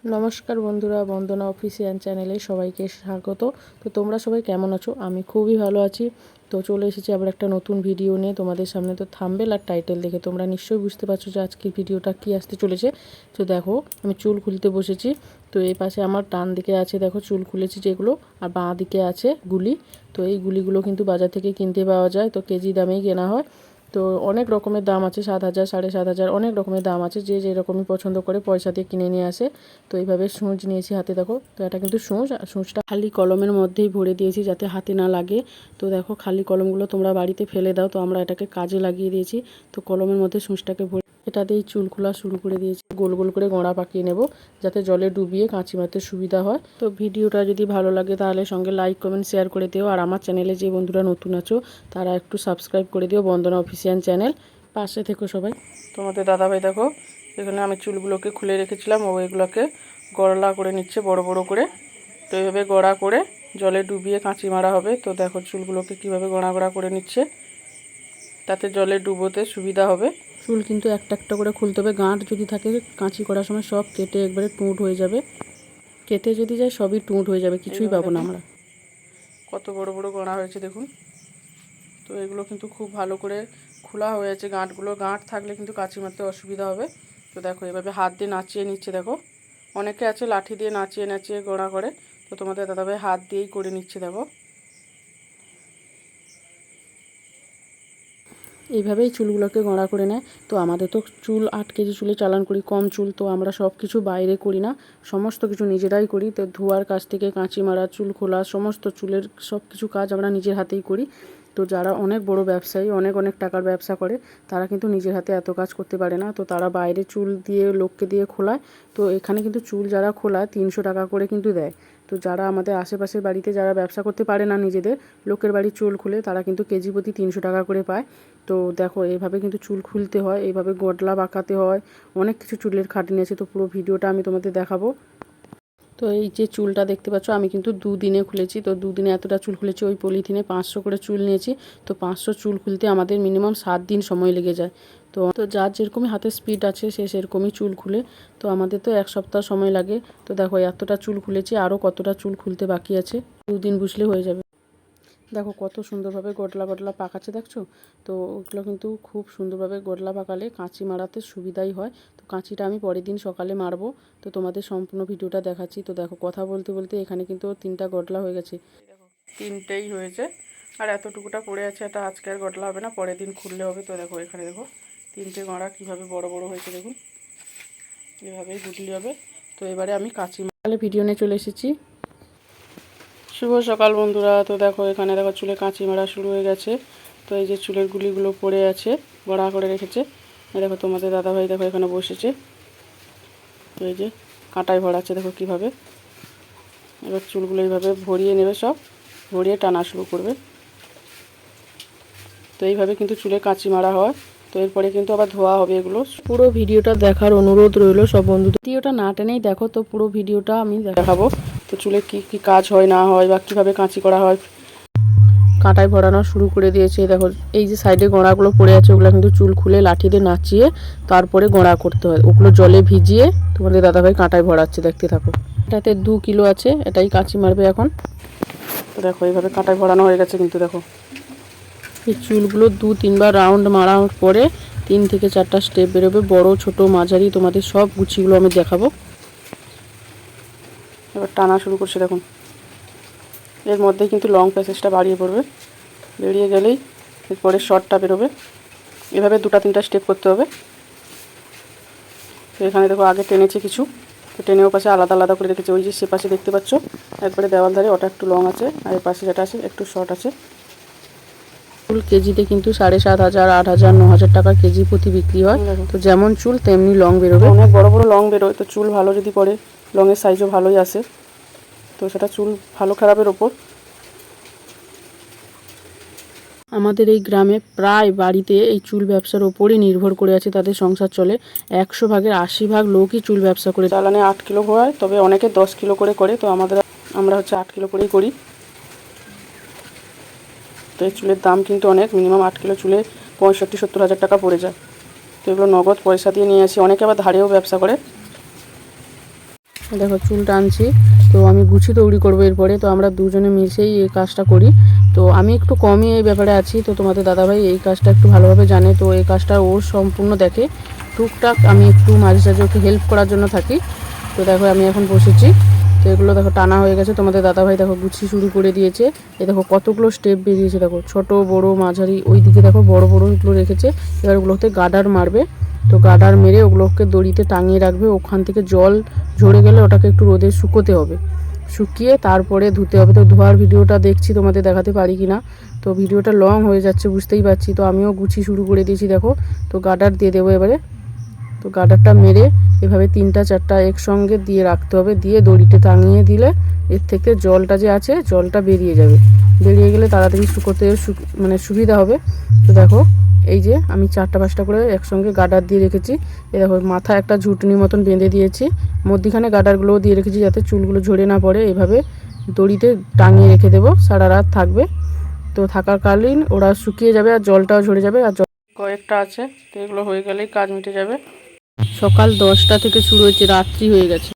নমস্কার বন্ধুরা, বন্দনা অফিসিয়াল চ্যানেলে সবাইকে স্বাগত। তো তোমরা সবাই কেমন আছো? আমি খুবই ভালো আছি। তো চলে এসেছি আবার একটা নতুন ভিডিও নিয়ে তোমাদের সামনে। তো থাম্বনেল আর টাইটেল দেখে তোমরা নিশ্চয়ই বুঝতে পারছো যে আজকের ভিডিওটা কী আসতে চলেছে। তো দেখো, আমি চুল খুলতে বসেছি। তো এই পাশে আমার ডান দিকে আছে দেখো চুল খুলেছি যেগুলো, আর বাঁ দিকে আছে গুলি। তো এই গুলিগুলো কিন্তু বাজার থেকে কিনতে পাওয়া যায়, তো কেজি দামেই কেনা হয়। তো অনেক রকমের দাম আছে, 7,000 7,500 অনেক রকমের দাম আছে, যে যেরকমই পছন্দ করে পয়সা দিয়ে কিনে নিয়ে আসে। তো এইভাবে সূঁচ নিয়েছি হাতে, দেখো। তো এটা কিন্তু সূঁচটা খালি কলমের মধ্যেই ভরে দিয়েছি যাতে হাতে না লাগে। তো দেখো, খালি কলমগুলো তোমরা বাড়িতে ফেলে দাও, তো আমরা এটাকে কাজে লাগিয়ে দিয়েছি। তো কলমের মধ্যে সূঁচটাকে ভরে এটা দিয়েই চুল খোলা শুরু করে দিয়েছি। গোল গোল করে গোড়া পাকিয়ে নেব যাতে জলে ডুবিয়ে কাঁচি মারতে সুবিধা হয়। তো ভিডিওটা যদি ভালো লাগে তাহলে সঙ্গে লাইক কমেন্ট শেয়ার করে দিও। আর আমার চ্যানেলে যে বন্ধুরা নতুন আছো তারা একটু সাবস্ক্রাইব করে দিও, বন্দনা অফিসিয়াল চ্যানেল। পাশে থেকো সবাই। তোমাদের দাদাভাই দেখো, এখানে আমি চুলগুলোকে খুলে রেখেছিলাম, ও এগুলোকে গড়লা করে নিচ্ছে বড় বড় করে। তো এইভাবে গড়া করে জলে ডুবিয়ে কাঁচি মারা হবে। তো দেখো চুলগুলোকে কীভাবে গড়া গড়া করে নিচ্ছে, তাতে জলে ডুবোতে সুবিধা হবে। চুল কিন্তু একটা একটা করে খুলতে হবে। গাঁট যদি থাকে কাঁচি করার সময় সব কেটে একবারে টুঁট হয়ে যাবে। কেটে যদি যায় সবই টুঁট হয়ে যাবে, কিছুই পাবো না আমরা। কত বড় বড় গড়া হয়েছে দেখুন। তো এগুলো কিন্তু খুব ভালো করে খোলা হয়েছে গাঁটগুলো। গাঁট থাকলে কিন্তু কাঁচি মারতে অসুবিধা হবে। তো দেখো এভাবে হাত দিয়ে নাচিয়ে নিচ্ছে। দেখো অনেকে আছে লাঠি দিয়ে নাচিয়ে নাচিয়ে গোড়া করে, তো তোমাদের দাদাভাই হাত দিয়েই করে নিচ্ছে। দেখো এইভাবেই চুলগুলোকে গোড়া করে নেয়। তো আমাদের তো চুল 8 কেজি চুলে চালান করি, কম চুল। তো আমরা সব কিছু বাইরে করি না, সমস্ত কিছু নিজেরাই করি। তো ধোয়ার কাছ থেকে কাঁচি মারা, চুল খোলা, সমস্ত চুলের সব কিছু কাজ আমরা নিজের হাতেই করি। তো যারা অনেক বড় ব্যবসায়ী, অনেক অনেক টাকার ব্যবসা করে, তারা কিন্তু নিজের হাতে এত কাজ করতে পারে না। তো তারা বাইরে চুল দিয়ে লোককে দিয়ে খোলায়। তো এখানে কিন্তু চুল যারা খোলায় 300 টাকা করে কিন্তু দেয়। তো যারা আমাদের আশেপাশের বাড়িতে যারা ব্যবসা করতে পারে না নিজেদের, লোকের বাড়ির চুল খুলে, তারা কিন্তু কেজি প্রতি 300 টাকা করে পায়। তো দেখো এইভাবে কিন্তু চুল খুলতে হয়, এইভাবে গডলা বাঁকাতে হয়, অনেক কিছু চুলের খাটনি আছে। তো পুরো ভিডিওটা আমি তোমাদের দেখাবো। তো এই যে চুলটা দেখতে পাচ্ছ, আমি কিন্তু 2 দিনে খুলেছি। তো 2 দিনে এতটা চুল খুলেছি। ওই পলিথিনে 500 করে চুল নিয়েছি। তো 500 চুল খুলতে আমাদের মিনিমাম 7 দিন সময় লেগে যায়। তো যার যেরকমই হাতে স্পিড আছে সে সেরকমই চুল খুলে। তো আমাদের তো 1 সপ্তাহ সময় লাগে। তো দেখো এতটা চুল খুলেছি, আরও কতটা চুল খুলতে বাকি আছে, 2 দিন বুঝলে হয়ে যাবে। দেখো কত সুন্দরভাবে গডলা গডলা পাকাচ্ছে, দেখছো? তো ওগুলো কিন্তু খুব সুন্দরভাবে গডলা পাকালে কাঁচি মারাতে সুবিধাই হয়। তো কাঁচিটা আমি পরের দিন সকালে মারবো। তো তোমাদের সম্পূর্ণ ভিডিওটা দেখাচ্ছি। তো দেখো কথা বলতে বলতে এখানে কিন্তু 3টা গডলা হয়ে গেছে। দেখো 3টেই হয়েছে, আর এতটুকুটা পড়ে আছে, এটা আজকে আর গডলা হবে না, পরের দিন খুললে হবে। তো দেখো এখানে দেখো 3টে গড়া কীভাবে বড় বড় হয়েছে দেখুন, এভাবেই গুটলি হবে। তো এবারে আমি কাঁচি মারলে ভিডিও নিয়ে চলে এসেছি। শুভ সকাল বন্ধুরা। তো দেখো এখানে দেখো চুলে কাঁচি মারা শুরু হয়ে গেছে। তো এই যে চুলের গুলিগুলো পড়ে আছে, বড়া করে রেখেছে। দেখো তোমাদের দাদাভাই দেখো এখানে বসেছে। তো এই যে কাঁটায় ভরাচ্ছে, দেখো কিভাবে। এবার চুলগুলো এইভাবে ভরিয়ে নেবে, সব ভরিয়ে টানা শুরু করবে। তো এইভাবে কিন্তু চুলে কাঁচি মারা হয়। তো এরপরে কিন্তু আবার ধোয়া হবে এগুলো। পুরো ভিডিওটা দেখার অনুরোধ রইল সব বন্ধুদের। ভিডিওটা না টেনেই দেখো, তো পুরো ভিডিওটা আমি দেখাবো। তো চুলে কি কি কাজ হয় না হয়, বা কীভাবে কাঁচি করা হয়। কাঁটায় ভরানো শুরু করে দিয়েছে। দেখো এই যে সাইডে গোড়াগুলো পড়ে আছে, ওগুলো কিন্তু চুল খুলে লাঠি দিয়ে নাচিয়ে তারপরে গোড়া করতে হয়। ওগুলো জলে ভিজিয়ে তোমাদের দাদাভাই কাঁটায় ভরাচ্ছে, দেখতে থাকো। এটাতে 2 কিলো আছে, এটাই কাঁচি মারবে এখন। তো দেখো এইভাবে কাঁটায় ভরানো হয়ে গেছে কিন্তু। দেখো এই চুলগুলো 2-3 বার রাউন্ড মারার পরে 3 থেকে 4টা স্টেপ বেরোবে, বড় ছোট মাঝারি, তোমাদের সব গুছিগুলো আমি দেখাবো। এবার টানা শুরু করছে দেখুন। এর মধ্যেই কিন্তু লং প্যাসেজটা বাড়িয়ে পড়বে, বেরিয়ে গেলেই এরপরে শর্টটা বেরোবে। এভাবে 2-3টা স্টেপ করতে হবে। তো এখানে দেখো আগে টেনেছে কিছু, তো টেনেও পাশে আলাদা আলাদা করে রেখেছে। ওই যে সে পাশে দেখতে পাচ্ছ একবারে দেওয়াল ধারে, ওটা একটু লং আছে, আর এর পাশে যেটা আছে একটু শর্ট আছে। চুল কেজিতে কিন্তু 7,500, 8,000, 9,000 টাকা কেজি প্রতি বিক্রি হয়। তো যেমন চুল তেমনি লং বেরোবে, অনেক বড় বড় লং বেরোয়। তো চুল ভালো যদি পড়ে, লংয়ের সাইজও ভালোই আসে। তো সেটা চুল ভালো খারাপের ওপর। আমাদের এই গ্রামে প্রায় বাড়িতে এই চুল ব্যবসার ওপরই নির্ভর করে আছে, তাদের সংসার চলে। 100 ভাগের 80 ভাগ লোকই চুল ব্যবসা করে। চালানে 8 কিলো হয়, তবে অনেকে 10 কিলো করে করে। তো আমরা হচ্ছে 8 কিলো করেই করি। তো এই চুলের দাম কিন্তু অনেক, মিনিমাম 8 কিলো চুলে 65-70 হাজার টাকা পড়ে যায়। তো এগুলো নগদ পয়সা দিয়ে নিয়ে আসি। অনেকে আবার ধারেও ব্যবসা করে। দেখো চুল টানছি, তো আমি গুছি তৈরি করবো এরপরে। তো আমরা দুজনে মিশেই এই কাজটা করি। তো আমি একটু কমই এই ব্যাপারে আছি, তো তোমাদের দাদাভাই এই কাজটা একটু ভালোভাবে জানে, তো এই কাজটা ও সম্পূর্ণ দেখে। টুকটাক আমি একটু মাঝে সাঝে ওকে হেল্প করার জন্য থাকি। তো দেখো আমি এখন বসেছি, তো এগুলো দেখো টানা হয়ে গেছে। তোমাদের দাদাভাই দেখো গুছি শুরু করে দিয়েছে। এ দেখো কতগুলো স্টেপ বেরিয়েছে, দেখো ছোট বড় মাঝারি, ওই দিকে দেখো বড় বড় এগুলো রেখেছে। এবার ওগুলোতে গার্ডার মারবে, তো গার্ডার মেরে ওগুলোকে দড়িতে টাঙিয়ে রাখবে। ওখান থেকে জল ঝরে গেলে ওটাকে একটু রোদে শুকোতে হবে, শুকিয়ে তারপরে ধুতে হবে। তো ধোয়ার ভিডিওটা দেখছি তোমাদের দেখাতে পারি কি না, তো ভিডিওটা লং হয়ে যাচ্ছে বুঝতেই পারছি। তো আমিও গুছি শুরু করে দিয়েছি দেখো। তো গার্ডার দিয়ে দেবো এবারে। তো গার্ডারটা মেরে এভাবে 3টা 4টা একসঙ্গে দিয়ে রাখতে হবে, দিয়ে দড়িতে টাঙিয়ে দিলে এর থেকে জলটা যে আছে জলটা বেরিয়ে যাবে। বেরিয়ে গেলে তাড়াতাড়ি শুকোতে মানে সুবিধা হবে। তো দেখো এই যে আমি 4টা 5টা করে একসঙ্গে গার্ডার দিয়ে রেখেছি। এই দেখো মাথায় একটা ঝুটনি মতন বেঁধে দিয়েছি, মধ্যিখানে গার্ডারগুলোও দিয়ে রেখেছি যাতে চুলগুলো ঝরে না পড়ে। এভাবে দড়িতে টাঙিয়ে রেখে দেবো, সারা রাত থাকবে। তো থাকাকালীন ওরা শুকিয়ে যাবে আর জলটাও ঝরে যাবে। আর জল কয়েকটা আছে, তো এগুলো হয়ে গেলেই কাজ মিটে যাবে। সকাল 10টা থেকে শুরু হয়েছে, রাত্রি হয়ে গেছে।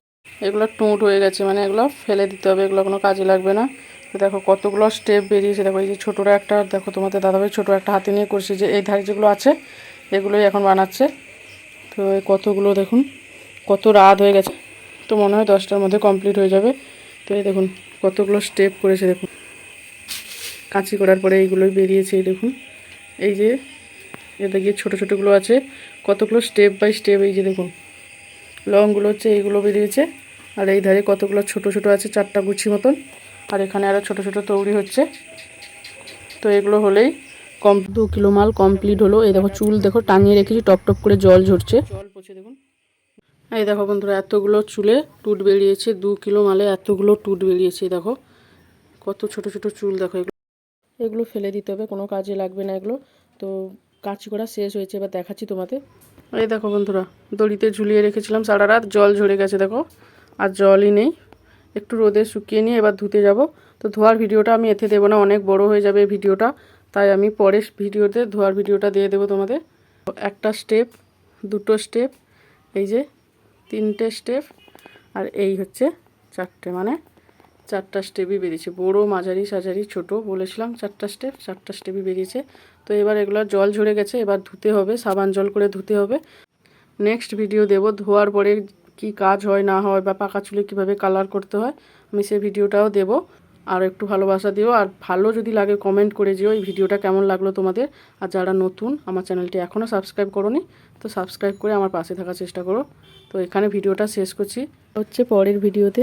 এগুলো টোঁট হয়ে গেছে, মানে এগুলো ফেলে দিতে হবে, এগুলো কোনো কাজে লাগবে না। তো দেখো কতগুলো স্টেপ বেরিয়েছে। দেখো এই যে ছোটোরা একটা, দেখো তোমাদের দাদাভাই ছোটো একটা হাতে নিয়ে করছে, যে এই ধারে যেগুলো আছে এগুলোই এখন বানাচ্ছে। তো এই কতগুলো দেখুন, কত রাত হয়ে গেছে। তো মনে হয় 10টার মধ্যে কমপ্লিট হয়ে যাবে। তো এই দেখুন কতগুলো স্টেপ করেছে, দেখুন কাঁচি করার পরে এইগুলোই বেরিয়েছে। এই দেখুন এই যে এটা গিয়ে ছোটো ছোটোগুলো আছে, কতগুলো স্টেপ বাই স্টেপ। এই যে দেখুন লংগুলো হচ্ছে এইগুলো বেরিয়েছে, আর এই ধারে কতগুলো ছোট ছোট আছে 4টা গুছি মতন, আর এখানে আরও ছোট ছোট তৈরি হচ্ছে। তো এগুলো হলেই 2 কিলো মাল কমপ্লিট হলো। এই দেখো চুল দেখো টাঙিয়ে রেখেছি, টপ টপ করে জল ঝরছে, জল পড়ছে দেখুন। এই দেখো বন্ধুরা এতগুলো চুলে টুট বেরিয়েছে, 2 কিলো মালে এতগুলো টুট বেরিয়েছে। দেখো কত ছোট ছোট চুল, দেখো এগুলো ফেলে দিতে হবে, কোনো কাজে লাগবে না এগুলো। তো কাঁচি করা শেষ হয়েছে, এবার দেখাচ্ছি তোমাদের। এই দেখো বন্ধুরা দড়িতে ঝুলিয়ে রেখেছিলাম সারা রাত, জল ঝরে গেছে দেখো, আর জলই নেই। একটু রোদে শুকিয়ে নিয়ে এবার ধুতে যাব। তো ধোয়ার ভিডিওটা আমি এতে দেবো না, অনেক বড় হয়ে যাবে এই ভিডিওটা, তাই আমি পরের ভিডিওতে ধোয়ার ভিডিওটা দিয়ে দেবো তোমাদের। একটা স্টেপ, 2টো স্টেপ, এই যে 3টে স্টেপ, আর এই হচ্ছে 4টে, মানে 4টা স্টেপই বেরিয়েছে। বড়ো মাঝারি সাঝারি ছোটো বলেছিলাম 4টা স্টেপ, 4টা স্টেপই বেরিয়েছে। তো এবার এগুলো জল ঝরে গেছে, এবার ধুতে হবে, সাবান জল করে ধুতে হবে। নেক্সট ভিডিও দেব ধোয়ার পরে কি কাজ হয় না হয়, বা পাকা চুলে কীভাবে কালার করতে হয়, আমি সেই ভিডিওটাও দেব। আর একটু ভালোবাসা দিও, আর ভালো যদি লাগে কমেন্ট করে যেও এই ভিডিওটা কেমন লাগলো তোমাদের। আর যারা নতুন আমার চ্যানেলটি এখনও সাবস্ক্রাইব করোনি, তো সাবস্ক্রাইব করে আমার পাশে থাকার চেষ্টা করো। তো এখানে ভিডিওটা শেষ করছি, হচ্ছে পরের ভিডিওতে।